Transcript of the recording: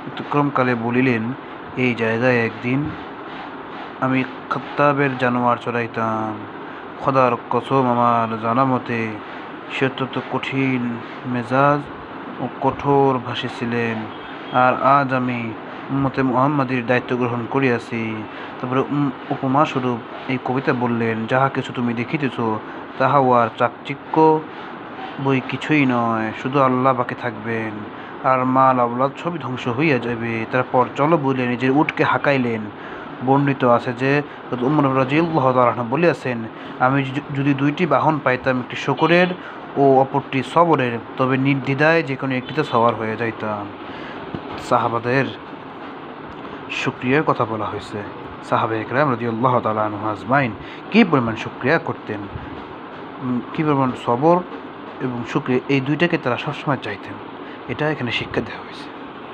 অতিক্রমকালে বলিলেন, এই জায়গায় একদিন আমি খাত্তাবের জানোয়ার চড়াইতাম। খোদার কসম, আমার জানা মতে সে অত্যন্ত কঠিন মেজাজ ও কঠোর ভাষী ছিলেন। আর আজ আমি উম্মতে মুহাম্মাদীর দায়িত্ব গ্রহণ করিয়াছি। তারপরে উপমাস্বরূপ এই কবিতা বললেন, যাহা কিছু তুমি দেখিতেছ তাহা আর চাকচিক্য বই কিছুই নয়, শুধু আল্লাহ বাকি থাকবেন, আর মাল আওলাদ সবই ধ্বংস হইয়া যাবে। তারপর চলো বলে নিজের উটকে হাঁকাইলেন। বর্ণিত আছে যে উমর রাদিয়াল্লাহু তাআলা আনহু বলিয়াছেন, আমি যদি দুইটি বাহন পাইতাম, একটি শূকরের ও অপরটি সবরের, তবে নির্দ্বিধায় যে কোনো একটিতে সওয়ার হয়ে যাইতাম। সাহাবাদের শুকরিয়ার কথা বলা হয়েছে। সাহাবায়ে কেরাম রাদিয়াল্লাহু তাআলা আনহুম আজমাইন কী পরিমাণ শুকরিয়া করতেন, কী পরিমাণ সবর এবং শুকরিয়া, এই দুইটাকে তারা সবসময় চাইতেন। এটা এখানে শিক্ষা দেওয়া হয়েছে।